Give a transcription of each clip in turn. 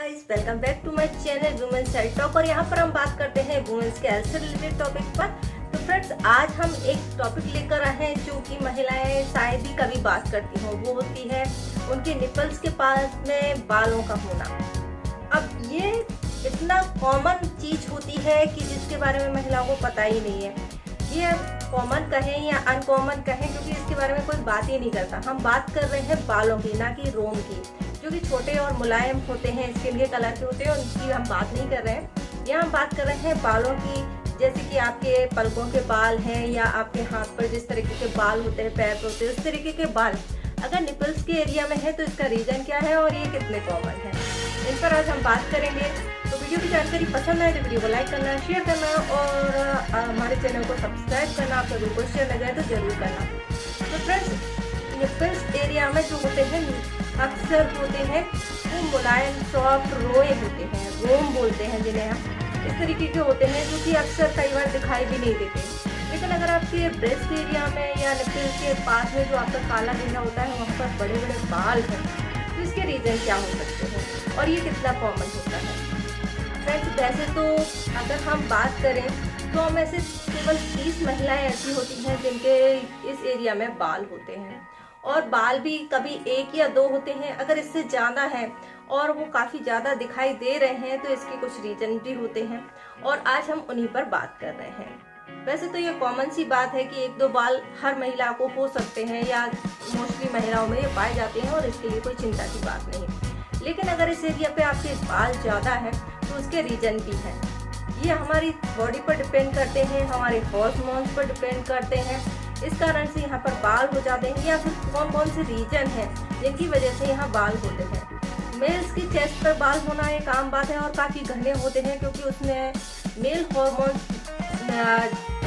Guys, welcome back to my channel women's health talk. और यहाँ पर हम बात करते हैं वुमेन्स के हेल्थ से रिलेटेड टॉपिक पर। तो फ्रेंड्स, आज हम एक टॉपिक लेकर आए हैं जो कि महिलाएं शायद ही कभी बात करती हों। वो होती है उनके निपल्स के पास में बालों का होना। अब ये इतना कॉमन चीज होती है कि जिसके बारे में महिलाओं को पता ही नहीं है। ये कॉमन कहें या अनकॉमन कहें, क्योंकि इसके बारे में कोई बात ही नहीं करता। हम बात कर रहे हैं बालों की, ना कि रोम की, जो कि छोटे और मुलायम होते हैं, स्किन के कलर के होते हैं। उनकी हम बात नहीं कर रहे हैं। यहाँ हम बात कर रहे हैं बालों की, जैसे कि आपके पलकों के बाल हैं या आपके हाथ पर जिस तरीके के बाल होते हैं, पैर पर होते हैं, उस तरीके के बाल अगर निपल्स के एरिया में है तो इसका रीजन क्या है और ये कितने कॉमन है, इन पर आज हम बात करेंगे। तो वीडियो की जानकारी पसंद आए तो वीडियो को लाइक करना, शेयर करना और हमारे चैनल को सब्सक्राइब करना। आप सभी को क्वेश्चन लगा है तो जरूर करना। तो फ्रेंड्स, निपल्स एरिया में जो होते हैं अक्सर होते हैं वो मुलायम सॉफ्ट रोए होते हैं, रोम बोलते हैं जिन्हें हम, इस तरीके के होते हैं जो कि अक्सर कई बार दिखाई भी नहीं देते। लेकिन अगर आपके ब्रेस्ट एरिया में या निपल्स के पास में जो आपका काला घेरा होता है वहाँ पर बड़े बड़े बाल हैं, तो इसके रीजन क्या हो सकते हैं और ये कितना कॉमन होता है। फ्रेंड्स, वैसे तो अगर हम बात करें तो हम ऐसे केवल 30 महिलाएं ऐसी होती हैं जिनके इस एरिया में बाल होते हैं, और बाल भी कभी 1 या 2 होते हैं। अगर इससे ज्यादा है और वो काफी ज्यादा दिखाई दे रहे हैं तो इसके कुछ रीजन भी होते हैं, और आज हम उन्हीं पर बात कर रहे हैं। वैसे तो ये कॉमन सी बात है कि 1-2 बाल हर महिला को हो सकते हैं या मोस्टली महिलाओं में ये पाए जाते हैं, और इसके लिए कोई चिंता की बात नहीं। लेकिन अगर इस एरिया पे आपके बाल ज्यादा है तो उसके रीजन भी हैं। ये हमारी बॉडी पर डिपेंड करते हैं, हमारे हॉर्मोन्स पर डिपेंड करते हैं। इस कारण से यहाँ पर बाल हो जाते हैं, या फिर कौन कौन से रीजन हैं जिनकी वजह से यहाँ बाल होते हैं। मेल्स की चेस्ट पर बाल होना एक आम बात है और काफी घने होते हैं, क्योंकि उसमें मेल हॉर्मोन्स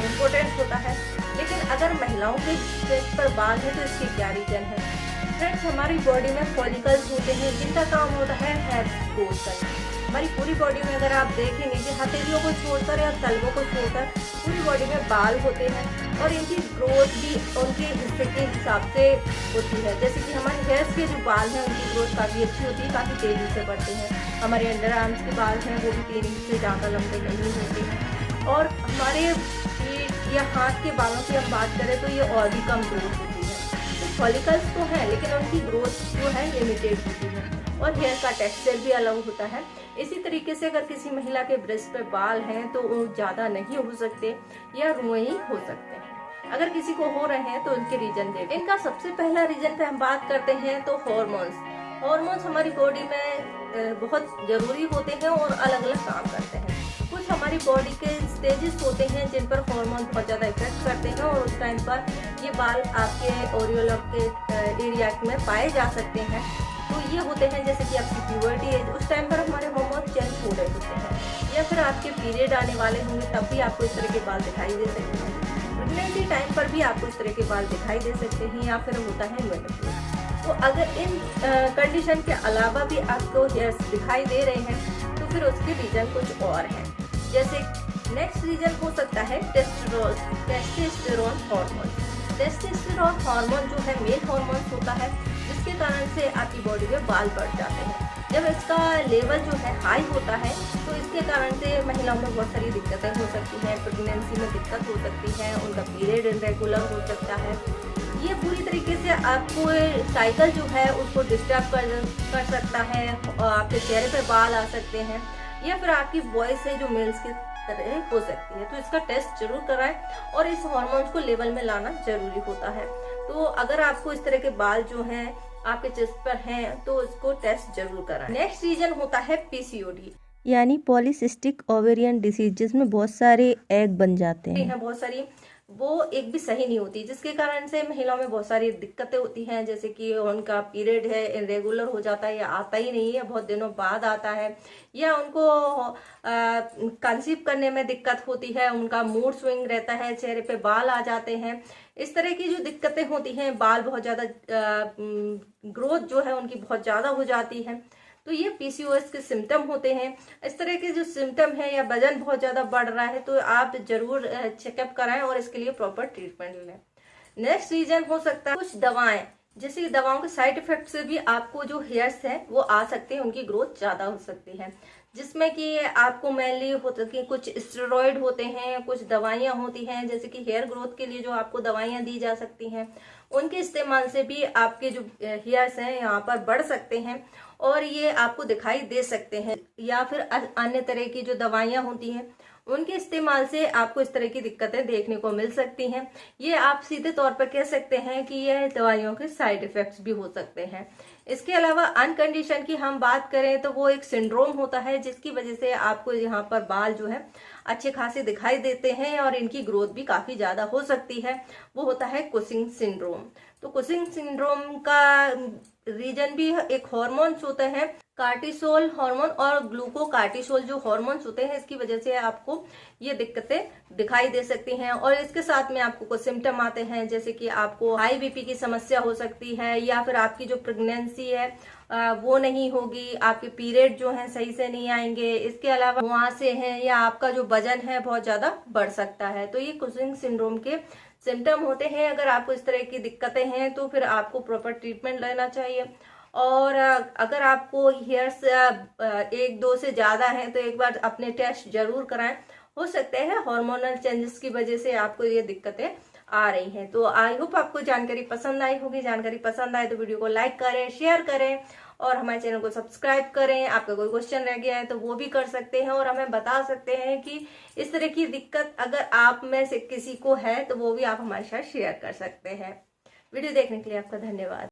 इम्पोर्टेंट होता है। लेकिन अगर महिलाओं के चेस्ट पर बाल है तो इसके क्या रीजन है। फ्रेंड्स, हमारी बॉडी में फॉलिकल्स होते हैं जिनका काम होता है हेयर ग्रोथ करना। हमारी पूरी बॉडी में अगर आप देखेंगे कि हथेलियों को छोड़कर या तलवों को छोड़कर पूरी बॉडी में बाल होते हैं, और इनकी ग्रोथ भी उनके हिस्से के हिसाब से होती है। जैसे कि हमारे हेयर्स के जो बाल हैं उनकी ग्रोथ काफ़ी अच्छी होती है, काफ़ी तेज़ी से बढ़ते हैं। हमारे अंडर आर्म्स के बाल हैं वो भी 3 इंच से ज़्यादा लंबे नहीं होते हैं। और हमारे पीठ या हाथ के बालों की हम बात करें तो ये और भी कम ग्रोथ होती है। तो फॉलिकल्स तो हैं लेकिन उनकी ग्रोथ जो है लिमिटेड होती है, और हेयर का टेक्सचर भी अलग होता है। इसी तरीके से अगर किसी महिला के ब्रेस्ट पे बाल हैं तो वो ज़्यादा नहीं हो सकते या रुए ही हो सकते हैं। अगर किसी को हो रहे हैं तो उनके रीजन देखें। इनका सबसे पहला रीजन पे हम बात करते हैं तो हॉर्मोन्स हमारी बॉडी में बहुत जरूरी होते हैं और अलग अलग काम करते हैं। कुछ हमारी बॉडी के स्टेजेस होते हैं जिन पर हार्मोन बहुत ज़्यादा इफेक्ट करते हैं, और उस टाइम पर ये बाल आपके ओरियोलॉक के एरिया में पाए जा सकते हैं। तो ये होते हैं जैसे कि आपकी प्यूबर्टी एज, उस टाइम पर हमारे हार्मोन चेंज हो रहे होते हैं, या फिर आपके पीरियड आने वाले होंगे तब भी आपको इस तरह के बाल दिखाई दे सकते हैं। प्रेगनेंसी टाइम पर भी आपको इस तरह के बाल दिखाई दे सकते हैं, या फिर होता है मेनोपॉज। तो अगर इन कंडीशन के अलावा भी आपको हेयर्स दिखाई दे रहे हैं तो फिर उसके रीजन कुछ और हैं। जैसे नेक्स्ट रीजन हो सकता है टेस्टोस्टेरोन हार्मोन। टेस्टोस्टेरोन हार्मोन जो है मेल हार्मोन होता है, जिसके कारण से आपकी बॉडी में बाल बढ़ जाते हैं। जब इसका लेवल जो है हाई होता है तो इसके कारण से महिलाओं में बहुत सारी दिक्कतें हो सकती हैं। प्रेगनेंसी में दिक्कत हो सकती है, उनका पीरियड इरेगुलर हो सकता है। ये पूरी तरीके से आपको साइकिल जो है उसको डिस्टर्ब कर सकता है, और आपके चेहरे पे बाल आ सकते हैं, या फिर आपकी वॉइस है जो मेल्स की तरह हो सकती है। तो इसका टेस्ट जरूर कराएं, और इस हार्मोन्स को लेवल में लाना जरूरी होता है। तो अगर आपको इस तरह के बाल जो हैं आपके चेस्ट पर हैं तो इसको टेस्ट जरूर कराएं। नेक्स्ट रीजन होता है पीसीओडी, यानी पॉलीसिस्टिक ओवेरियन डिसीज, जिसमें बहुत सारे एग बन जाते हैं। बहुत सारी वो एक भी सही नहीं होती, जिसके कारण से महिलाओं में बहुत सारी दिक्कतें होती हैं। जैसे कि उनका पीरियड है इरेगुलर हो जाता है या आता ही नहीं है, बहुत दिनों बाद आता है, या उनको कंसीव करने में दिक्कत होती है, उनका मूड स्विंग रहता है, चेहरे पे बाल आ जाते हैं। इस तरह की जो दिक्कतें होती हैं, बाल बहुत ज़्यादा ग्रोथ जो है उनकी बहुत ज़्यादा हो जाती है, तो ये पीसीओएस के सिम्टम होते हैं। इस तरह के जो सिम्टम है या वजन बहुत ज्यादा बढ़ रहा है तो आप जरूर चेकअप कराएं और इसके लिए प्रॉपर ट्रीटमेंट लें। नेक्स्ट रीजन हो सकता है कुछ दवाएं जैसे दवाओं के साइड इफेक्ट से भी आपको जो हेयर्स है वो आ सकते हैं, उनकी ग्रोथ ज्यादा हो सकती है, जिसमें कि आपको मेनली होता है कुछ स्टेरॉइड होते हैं, कुछ दवाइयां होती हैं जैसे कि हेयर ग्रोथ के लिए जो आपको दवाइयां दी जा सकती हैं, उनके इस्तेमाल से भी आपके जो हेयर्स हैं यहाँ पर बढ़ सकते हैं और ये आपको दिखाई दे सकते हैं। या फिर अन्य तरह की जो दवाइयां होती हैं उनके इस्तेमाल से आपको इस तरह की दिक्कतें देखने को मिल सकती हैं। ये आप सीधे तौर पर कह सकते हैं कि यह दवाइयों के साइड इफेक्ट्स भी हो सकते हैं। इसके अलावा अनकंडीशन की हम बात करें तो वो एक सिंड्रोम होता है जिसकी वजह से आपको यहाँ पर बाल जो है अच्छे खासे दिखाई देते हैं और इनकी ग्रोथ भी काफी ज्यादा हो सकती है। वो होता है कुशिंग सिंड्रोम। तो कुशिंग सिंड्रोम का रीजन भी एक हॉर्मोन्स होते हैं, कार्टिसोल हार्मोन और ग्लूकोकार्टिसोल जो हार्मोन्स होते हैं, इसकी वजह से आपको ये दिक्कतें दिखाई दे सकती हैं। और इसके साथ में आपको कुछ सिम्टम आते हैं जैसे कि आपको हाई बीपी की समस्या हो सकती है, या फिर आपकी जो प्रेगनेंसी है वो नहीं होगी, आपके पीरियड जो है सही से नहीं आएंगे। इसके अलावा मुहासे हैं या आपका जो वजन है बहुत ज्यादा बढ़ सकता है। तो ये कुशिंग सिंड्रोम के सिम्टम होते हैं। अगर आपको इस तरह की दिक्कतें हैं तो फिर आपको प्रॉपर ट्रीटमेंट लेना चाहिए। और अगर आपको हेयर्स 1-2 से ज्यादा हैं तो एक बार अपने टेस्ट जरूर कराएं। हो सकते हैं हार्मोनल चेंजेस की वजह से आपको ये दिक्कतें आ रही हैं। तो आई होप आपको जानकारी पसंद आई होगी। जानकारी पसंद आए तो वीडियो को लाइक करें, शेयर करें और हमारे चैनल को सब्सक्राइब करें। आपका कोई क्वेश्चन रह गया है तो वो भी कर सकते हैं और हमें बता सकते हैं कि इस तरह की दिक्कत अगर आप में से किसी को है तो वो भी आप हमारे साथ शेयर कर सकते हैं। वीडियो देखने के लिए आपका धन्यवाद।